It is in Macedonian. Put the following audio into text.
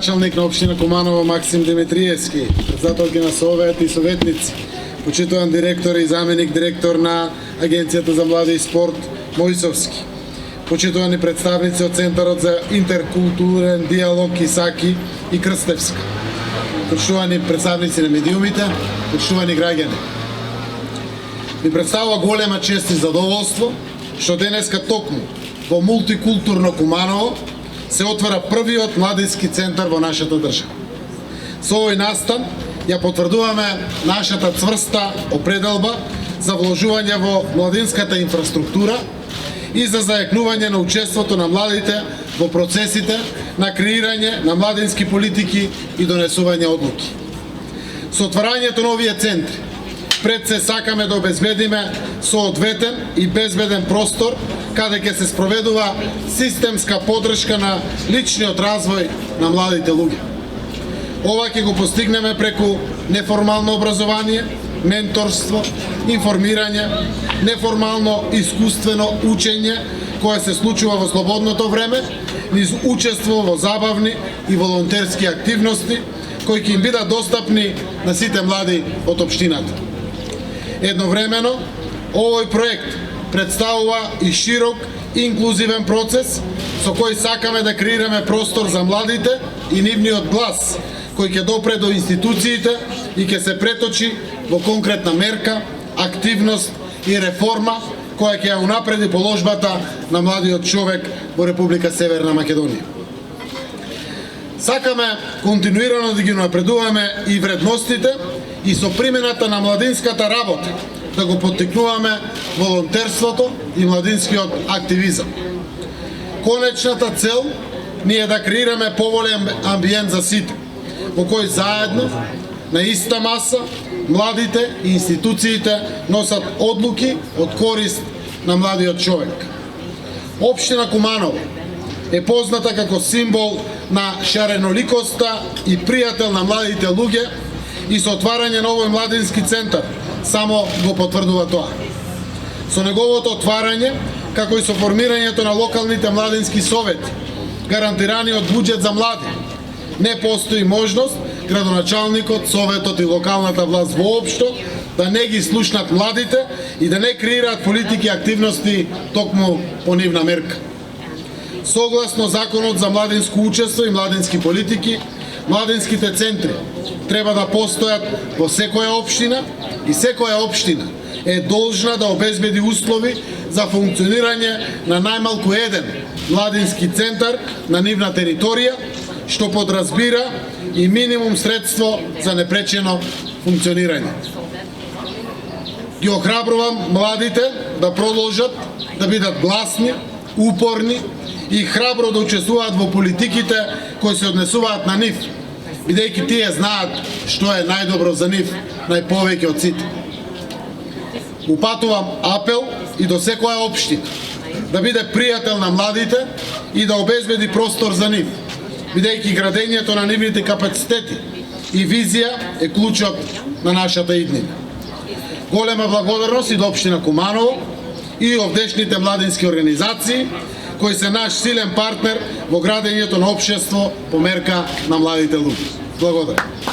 Началник на општина Куманово Максим Димитриевски, председателки на Совет и советници, почитуван директор и заменик директор на Агенцијата за млади и спорт Мојсовски, почитувани представници од Центарот за интеркултурен диалог Исаки и Крстевска, почитувани представници на медиумите, почитувани граѓани. Ми представува голема чест и задоволство што денеска токму во мултикултурно Куманово се отвара првиот младински центар во нашата држава. Со овој настан ја потврдуваме нашата цврста определба за вложување во младинската инфраструктура и за зајакнување на учеството на младите во процесите на креирање на младински политики и донесување одлуки. Со отварањето на овие центри пред се сакаме да обезбедиме соодветен и безбеден простор каде ќе се спроведува системска поддршка на личниот развој на младите луѓе. Ова ќе го постигнеме преку неформално образование, менторство, информирање, неформално искуствено учење кое се случува во слободното време, низ учество во забавни и волонтерски активности кои ќе им бидат достапни на сите млади од општината. Едновремено, овој проект представува и широк инклузивен процес со кој сакаме да креираме простор за младите и нивниот глас, кој ќе допре до институциите и ќе се преточи во конкретна мерка, активност и реформа која ќе ја унапреди положбата на младиот човек во Република Северна Македонија. Сакаме континуирано да ги напредуваме и вредностите и со примената на младинската работа да го поттикнуваме волонтерството и младинскиот активизам. Конечната цел ни е да креираме поволен амбиент за сите, во кој заедно, на иста маса, младите и институциите носат одлуки од корист на младиот човек. Општина Куманово е позната како символ на шареноликоста и пријател на младите луѓе и со отварање на овој младински центар само го потврдува тоа. Со неговото отварање, како и со формирањето на локалните младински совети, гарантирани од буџет за млади, не постои можност градоначалникот, советот и локалната власт воопшто да не ги слушнат младите и да не креираат политики и активности токму по нивна мерка. Согласно Законот за младинско учество и младински политики, младинските центри треба да постојат во секоја општина и секоја општина е должна да обезбеди услови за функционирање на најмалку еден младински центар на нивна територија, што подразбира и минимум средство за непречено функционирање. Ги охрабрувам младите да продолжат да бидат гласни, упорни и храбро да учествуваат во политиките кои се однесуваат на нив, бидејќи тие знаат што е најдобро за нив, најповеќе од сите. Упатувам апел и до секоја општина да биде пријател на младите и да обезбеди простор за нив, бидејќи градењето на нивните капацитети и визија е клучот на нашата иднина. Голема благодарност и до општина Куманово и овдешните младински организации кои се наш силен партнер во градењето на општество по мерка на младите луѓе. Благодарам.